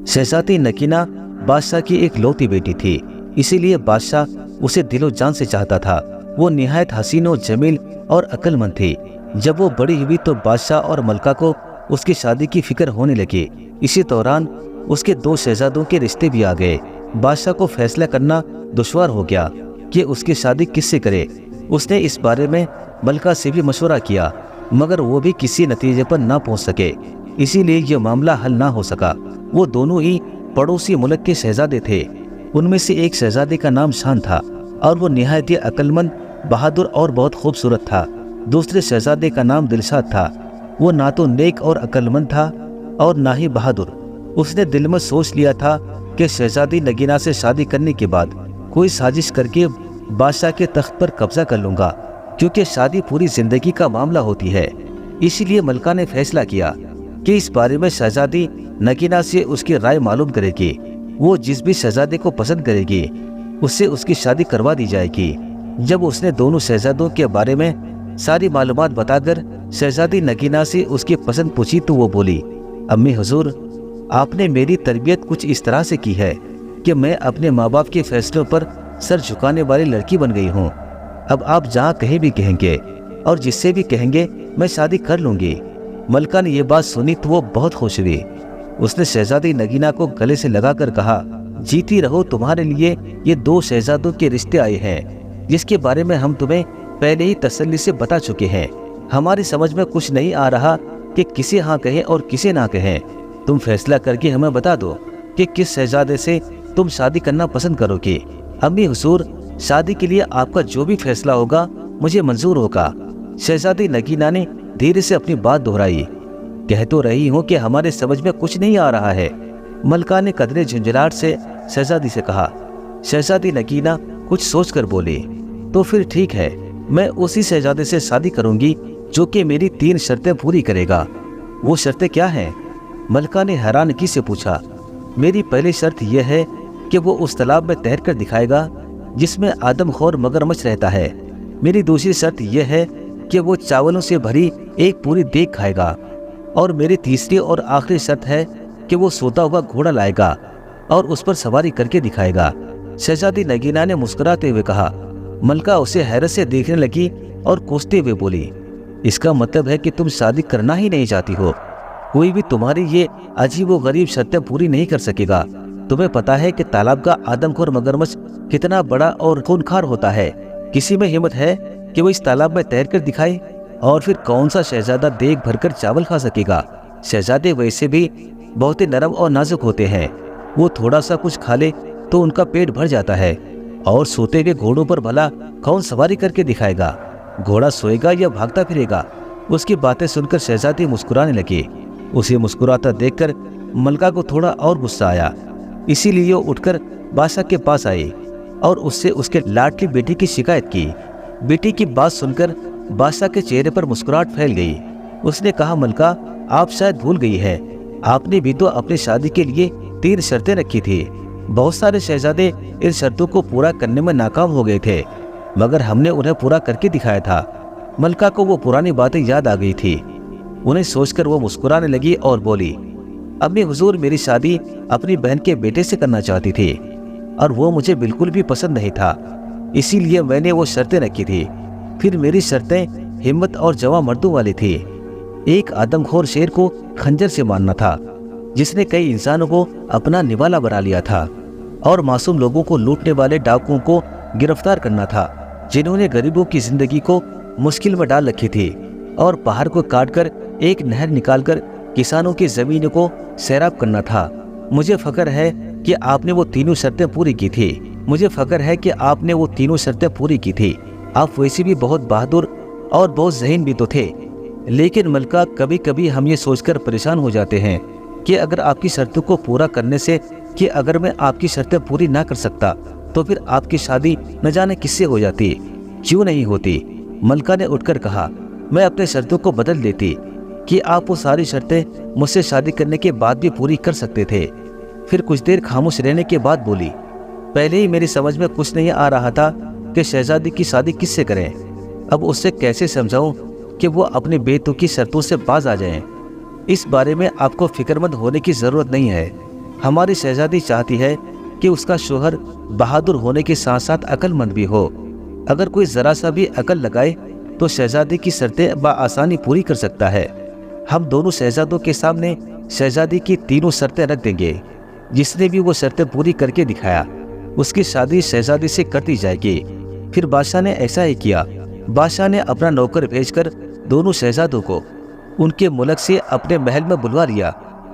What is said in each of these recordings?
शहजादी नगीना बादशाह की एक लौती बेटी थी, इसीलिए बादशाह उसे दिलो जान से चाहता था। वो निहायत हसीन और जमील और अक्लमंद थी। जब वो बड़ी हुई तो बादशाह और मलका को उसकी शादी की फिक्र होने लगी। इसी दौरान उसके 2 शहजादों के रिश्ते भी आ गए। बादशाह को फैसला करना दुश्वार हो गया कि उसकी शादी किससे करे। उसने इस बारे में मलका से भी मशवरा किया, मगर वो भी किसी नतीजे पर ना पहुंच सके, इसीलिए यह मामला हल ना हो सका। वो दोनों ही पड़ोसी मुल्क के शहजादे थे। उनमें से एक शहजादे का नाम शान था और वो निहायत ही अक्लमंद, बहादुर और बहुत खूबसूरत था। दूसरे शहजादे का नाम दिलशाद था। वो ना तो नेक और अक्लमंद था और ना ही बहादुर। उसने दिल में सोच लिया था कि शहजादी नगीना से शादी करने के बाद कोई साजिश करके बादशाह के तख्त पर कब्जा कर लूंगा, क्योंकि शादी पूरी जिंदगी का मामला होती है। इसीलिए मलका ने फैसला किया कि इस बारे में शहजादी नगीना से उसकी राय मालूम करेगी। वो जिस भी शहजादे को पसंद करेगी उससे उसकी शादी करवा दी जाएगी। जब उसने दोनों शहजादों के बारे में सारी मालूमात बताकर शहजादी नगीना से उसकी पसंद पूछी तो वो बोली, अम्मी हुजूर, आपने मेरी तरबियत कुछ इस तरह से की है कि मैं अपने माँ बाप के फैसलों पर सर झुकाने वाली लड़की बन गई हूँ। अब आप जहाँ कहीं भी कहेंगे और जिससे भी कहेंगे मैं शादी कर लूंगी। मलका ने यह बात सुनी तो वो बहुत खुश हुई। उसने शहजादी नगीना को गले से लगाकर कहा, जीती रहो, तुम्हारे लिए ये 2 शहजादों के रिश्ते आए हैं, जिसके बारे में हम तुम्हें पहले ही तसल्ली से बता चुके हैं। हमारी समझ में कुछ नहीं आ रहा कि किसे हाँ कहें और किसे ना कहें। तुम फैसला करके हमें बता दो कि किस शहजादे से तुम शादी करना पसंद करोगे। अम्मी हुजूर, शादी के लिए आपका जो भी फैसला होगा मुझे मंजूर होगा। शहजादी नगीना ने धीरे से अपनी बात दोहराई, कह तो रही हूँ कि हमारे समझ में कुछ नहीं आ रहा है। मलका ने कदरे झुंझलाहट से शहजादी से कहा। शहजादी नगीना कुछ सोचकर बोली, तो फिर ठीक है, मैं उसी शहजादे से शादी करूंगी जो कि मेरी 3 शर्तें पूरी करेगा। वो शर्तें क्या हैं? मलका ने हैरानगी से पूछा। मेरी पहली शर्त यह है कि वो उस तालाब में तैर कर दिखाएगा जिसमें आदमखोर मगरमच्छ रहता है। मेरी दूसरी शर्त यह है कि वो चावलों से भरी एक पूरी देग खाएगा। और मेरी तीसरी और आखिरी शर्त है कि वो सोता हुआ घोड़ा लाएगा और उस पर सवारी करके दिखाएगा। शहजादी नगीना ने मुस्कुराते हुए कहा। मलका उसे हैरत से देखने लगी और कोसते हुए बोली, इसका मतलब है कि तुम शादी करना ही नहीं चाहती हो। कोई भी तुम्हारी ये अजीब व गरीब शर्तें पूरी नहीं कर सकेगा। तुम्हें पता है कि तालाब का आदमखोर मगरमच्छ कितना बड़ा और खूंखार होता है। किसी में हिम्मत है कि वो इस तालाब में तैर कर दिखाए? और फिर कौन सा शहजादा देख भरकर चावल खा सकेगा? शहजादे वैसे भी बहुत ही नरम और नाजुक होते हैं। वो थोड़ा सा कुछ खा ले तो उनका पेट भर जाता है। और सोते हुए घोड़ों पर भला कौन सवारी करके दिखाएगा? घोड़ा सोएगा या भागता फिरेगा? उसकी बातें सुनकर शहजादी मुस्कुराने लगी। उसे मुस्कुराता देखकर मलका को थोड़ा और गुस्सा आया, इसीलिए वो उठकर बादशाह के पास आई और उससे उसके लाडली बेटी की शिकायत की। बेटी की बात सुनकर बादशाह के चेहरे पर मुस्कुराहट फैल गई। उसने कहा, मलका, आप शायद भूल गई है, आपने भी तो अपनी शादी के लिए 3 शर्तें रखी थी। बहुत सारे शहजादे इन शर्तों को पूरा करने में नाकाम हो गए थे, मगर हमने उन्हें पूरा करके दिखाया था। मलका को वो पुरानी बातें याद आ गई थी। उन्हें सोचकर वो मुस्कुराने लगी और बोली, अम्मी हुजूर, मेरी शादी अपनी बहन के बेटे से करना चाहती थी और वो मुझे बिल्कुल भी पसंद नहीं था, इसीलिए मैंने वो शर्तें रखी थी। फिर मेरी शर्तें हिम्मत और जवां मर्दों वाली थी। एक आदमखोर शेर को खंजर से मारना था, जिसने कई इंसानों को अपना निवाला बना लिया था, और मासूम लोगों को लूटने वाले डाकुओं को गिरफ्तार करना था, जिन्होंने गरीबों की जिंदगी को मुश्किल में डाल रखी थी, और पहाड़ को काटकर एक नहर निकालकर किसानों की जमीन को सैराब करना था। मुझे फख्र है कि आपने वो तीनों शर्तें पूरी की थी। मुझे फख्र है कि आपने वो तीनों शर्तें पूरी की थी। आप वैसे भी बहुत बहादुर और बहुत ज़हीन भी तो थे। लेकिन मलका, कभी कभी हम ये सोचकर परेशान हो जाते हैं कि अगर आपकी शर्तों को पूरा करने से कि अगर मैं आपकी शर्तें पूरी ना कर सकता तो फिर आपकी शादी न जाने किससे हो जाती, क्यों नहीं होती। मलका ने उठकर कहा, मैं अपने शर्तों को बदल देती कि आप वो सारी शर्तें मुझसे शादी करने के बाद भी पूरी कर सकते थे। फिर कुछ देर खामोश रहने के बाद बोली, पहले ही मेरी समझ में कुछ नहीं आ रहा था कि शहजादी की शादी किससे करें। अब उससे कैसे समझाऊं कि वो अपने बेतुकी शर्तों से बाज आ जाएं। इस बारे में आपको फिक्रमंद होने की ज़रूरत नहीं है। हमारी शहजादी चाहती है कि उसका शोहर बहादुर होने के साथ साथ अक्लमंद भी हो। अगर कोई जरा सा भी अकल लगाए तो शहजादी की शर्तें बआसानी पूरी कर सकता है। हम दोनों शहजादों के सामने शहजादी की तीनों शर्तें रख देंगे। जिसने भी वो शर्तें पूरी करके दिखाया उसकी शादी शहजादी से कर दी जाएगी। फिर बादशाह ने ऐसा ही किया। बादशाह ने अपना नौकर भेजकर दोनों शहजादों को उनके मुल्क से अपने महल में बुलवा लिया।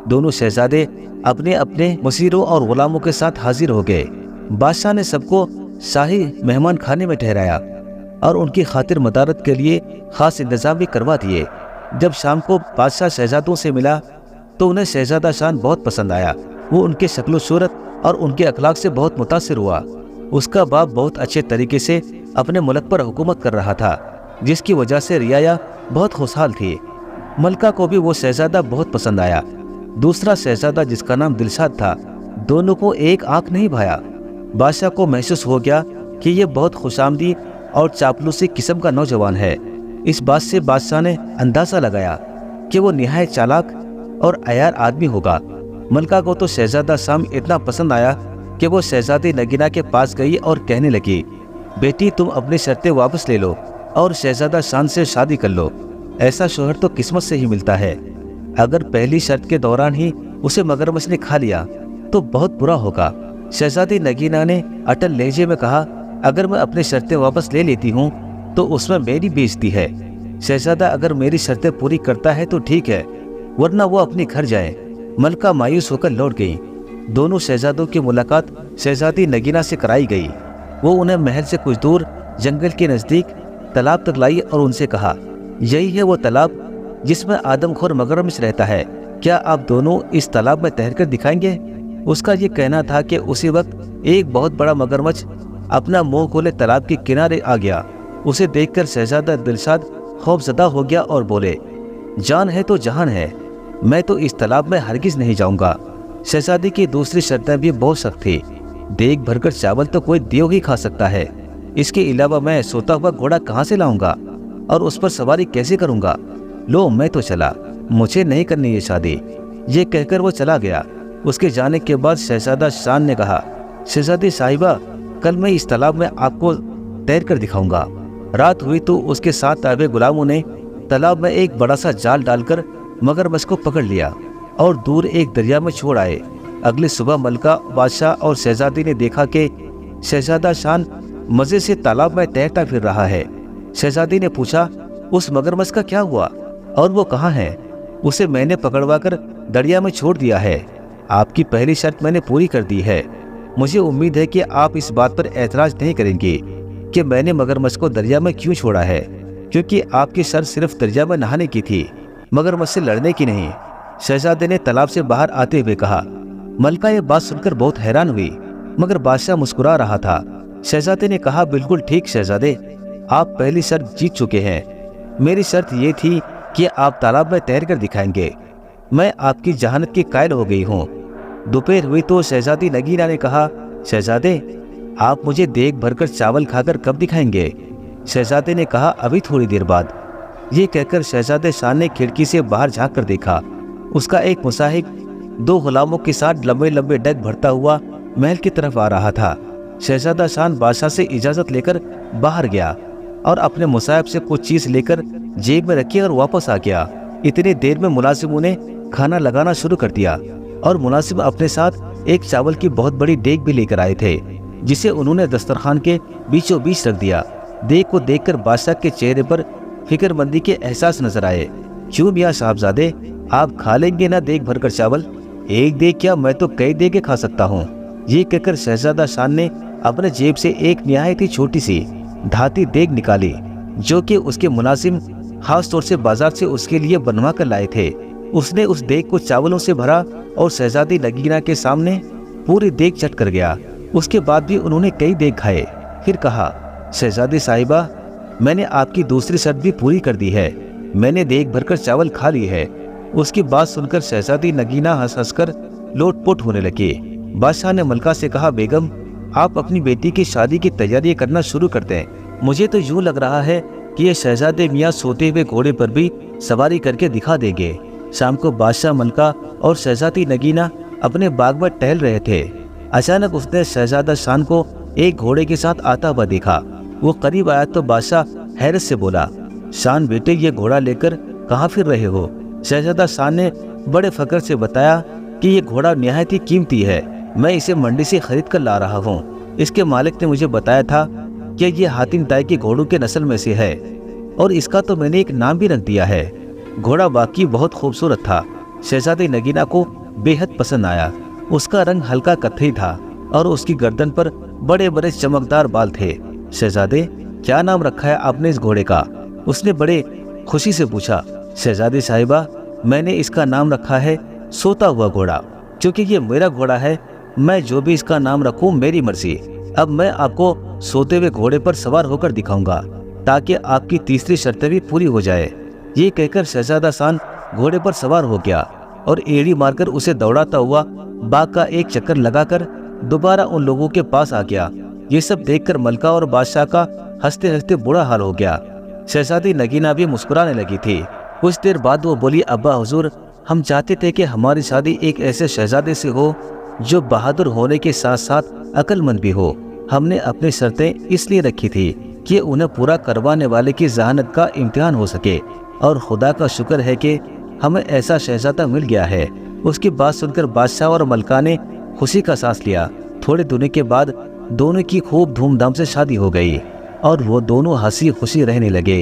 दोनों शहजादे अपने अपने मुसीरों और गुलामों के साथ हाजिर हो गए। बादशाह ने सबको शाही मेहमान खाने में ठहराया और उनकी खातिर मदारत के लिए खास इंतजाम भी करवा दिए। जब शाम को बादशाह शहजादों से मिला तो उन्हें शहजादा शान बहुत पसंद आया। वो उनके शक्ल सूरत और उनके अखलाक से बहुत मुतासिर हुआ। उसका बाप बहुत अच्छे तरीके से अपने मुल्क पर हुकूमत कर रहा था, जिसकी वजह से रियाया बहुत खुशहाल थी। मलका को भी वो शहजादा बहुत पसंद आया। दूसरा शहजादा जिसका नाम दिलशाद था, दोनों को एक आंख नहीं भाया। बादशाह को महसूस हो गया कि ये बहुत खुशामदी और चापलूसी किस्म का नौजवान है। इस बात से बादशाह ने अंदाजा लगाया कि वो निहायत चालाक और अयार आदमी होगा। मलका को तो शहजादा शाम इतना पसंद आया कि वो शहजादी नगीना के पास गई और कहने लगी, बेटी तुम अपनी शर्तें वापस ले लो और शहजादा शान से शादी कर लो। ऐसा शोहर तो किस्मत से ही मिलता है। अगर पहली शर्त के दौरान ही उसे मगरमच्छ ने खा लिया तो बहुत बुरा होगा। शहजादी नगीना ने अटल लहजे में कहा, अगर मैं अपनी शर्तें वापस ले लेती हूँ तो उसमें मेरी बेइज्जती है। शहजादा अगर मेरी शर्तें पूरी करता है तो ठीक है, वरना वो अपने घर जाए। मलका मायूस होकर लौट गई। दोनों शहजादों की मुलाकात शहजादी नगीना से कराई गई। वो उन्हें महल से कुछ दूर जंगल के नज़दीक तालाब तक लाई और उनसे कहा, यही है वो तालाब जिसमें आदमखोर मगरमच्छ रहता है। क्या आप दोनों इस तालाब में तैरकर दिखाएंगे? उसका ये कहना था कि उसी वक्त एक बहुत बड़ा मगरमच्छ अपना मुंह खोले तालाब के किनारे आ गया। उसे देखकर शहजादा दिलशाद खौफजदा हो गया और बोले, जान है तो जहान है, मैं तो इस तालाब में हरगिज नहीं जाऊंगा। शहजादी की दूसरी शर्तें भी बहुत सख्त थी। देख भरकर चावल तो कोई देव ही खा सकता है, इसके अलावा मैं सोता हुआ घोड़ा कहाँ से लाऊंगा और उस पर सवारी कैसे करूंगा? लो मैं तो चला, मुझे नहीं करनी ये शादी। ये कहकर वो चला गया। उसके जाने के बाद शहजादा शान ने कहा, शहजादी साहिबा, कल मैं इस तालाब में आपको तैर कर दिखाऊंगा। रात हुई तो उसके साथ आए गुलामों ने तालाब में एक बड़ा सा जाल डालकर मगरमच्छ को पकड़ लिया और दूर एक दरिया में छोड़ आए। अगली सुबह मलका, बादशाह और शहजादी ने देखा कि शहजादा शान मजे से तालाब में तैरता फिर रहा है। शहजादी ने पूछा, उस मगरमच्छ का क्या हुआ और वो कहाँ है? उसे मैंने पकड़वा कर दरिया में छोड़ दिया है। आपकी पहली शर्त मैंने पूरी कर दी है। मुझे उम्मीद है कि आप इस बात पर एतराज नहीं करेंगे कि मैंने मगरमच्छ को दरिया में क्यों छोड़ा है, क्योंकि आपकी शर्त सिर्फ दरिया में नहाने की थी, मगरमच्छ से लड़ने की नहीं। शहजादे ने तालाब से बाहर आते हुए कहा। मलका ये बात सुनकर बहुत हैरान हुई, मगर बादशाह मुस्कुरा रहा था। शहजादे ने कहा, बिल्कुल ठीक शहजादे, आप पहली शर्त जीत चुके हैं। मेरी शर्त ये थी कि आप तालाब में तैर कर दिखाएंगे। मैं आपकी जहानत की कायल हो गई हूँ। दोपहर हुई तो शहजादी नगीना ने कहा, शहजादे आप मुझे देख भरकर चावल खाकर कब दिखाएंगे? शहजादे ने कहा, अभी थोड़ी देर बाद। ये कहकर शहजादे शान ने खिड़की से बाहर झांक कर देखा। उसका एक मुसाहिब दो गुलामों के साथ लंबे लंबे डग भरता हुआ महल की तरफ आ रहा था। शहजादा शान बादशाह से इजाजत लेकर बाहर गया और अपने मुसाहिब से कुछ चीज लेकर जेब में रखी और वापस आ गया। इतनी देर में मुलाजिमों ने खाना लगाना शुरू कर दिया और मुलाजिम अपने साथ एक चावल की बहुत बड़ी डेग भी लेकर आए थे, जिसे उन्होंने दस्तरखान के बीचों बीच रख दिया। देग को देखकर बादशाह के चेहरे पर फिक्रमंदी के एहसास नजर आए। क्यों मियां साहबजादे, आप खा लेंगे ना देग भरकर चावल? एक देग क्या, मैं तो कई देगे खा सकता हूँ। ये कहकर शहजादा शान ने अपने जेब से एक निहायत ही छोटी सी धाती देग निकाली, जो कि उसके मुलाजिम खास तौर से बाजार से उसके लिए बनवा कर लाए थे। उसने उस देग को चावलों से भरा और शहजादी नगीना के सामने पूरी देग चट कर गया। उसके बाद भी उन्होंने कई देग खाए। फिर कहा, शहजादी साहिबा, मैंने आपकी दूसरी शर्त भी पूरी कर दी है। मैंने देग भरकर चावल खा ली है। उसकी बात सुनकर शहजादी नगीना हंस हंस कर लोटपोट होने लगी। बादशाह ने मलका से कहा, बेगम आप अपनी बेटी की शादी की तैयारी करना शुरू कर दें। मुझे तो यूं लग रहा है कि ये शहजादे मियाँ सोते हुए घोड़े पर भी सवारी करके दिखा देंगे। शाम को बादशाह, मलका और शहजादी नगीना अपने बाग में टहल रहे थे। अचानक उसने शहजादा शान को एक घोड़े के साथ आता हुआ देखा। वो करीब आया तो बादशाह हैरत से बोला, शान बेटे, ये घोड़ा लेकर कहाँ फिर रहे हो? शहजादा शान ने बड़े फख्र से बताया कि ये घोड़ा निहायत ही कीमती है, मैं इसे मंडी से खरीद कर ला रहा हूँ। इसके मालिक ने मुझे बताया था कि ये हातिम ताई के घोड़ों के नस्ल में से है और इसका तो मैंने एक नाम भी रख दिया है। घोड़ा वाकई बहुत खूबसूरत था। शहजादी नगीना को बेहद पसंद आया। उसका रंग हल्का कत्थई था और उसकी गर्दन पर बड़े बड़े चमकदार बाल थे। शहजादे, क्या नाम रखा है आपने इस घोड़े का? उसने बड़े खुशी से पूछा। शहजादी साहिबा, मैंने इसका नाम रखा है सोता हुआ घोड़ा, क्योंकि ये मेरा घोड़ा है। मैं जो भी इसका नाम रखूं मेरी मर्जी। अब मैं आपको सोते हुए घोड़े पर सवार होकर दिखाऊंगा ताकि आपकी तीसरी शर्त भी पूरी हो जाए। ये कहकर शहजादा शान घोड़े पर सवार हो गया और एड़ी मारकर उसे दौड़ाता हुआ बाग का एक चक्कर लगाकर दोबारा उन लोगों के पास आ गया। ये सब देखकर मलका और बादशाह का हंसते हंसते बुरा हाल हो गया। शहजादी नगीना भी मुस्कुराने लगी थी। कुछ देर बाद वो बोली, अब्बा हुजूर, हम चाहते थे कि हमारी शादी एक ऐसे शहजादे से हो जो बहादुर होने के साथ साथ अक्लमंद भी हो। हमने अपनी शर्तें इसलिए रखी थी कि उन्हें पूरा करवाने वाले की ज़हानत का इम्तिहान हो सके, और खुदा का शुक्र है कि हमें ऐसा शहजादा मिल गया है। उसकी बात सुनकर बादशाह और मलका ने खुशी का सांस लिया। थोड़े दिनों के बाद दोनों की खूब धूमधाम से शादी हो गई और वो दोनों हंसी खुशी रहने लगे।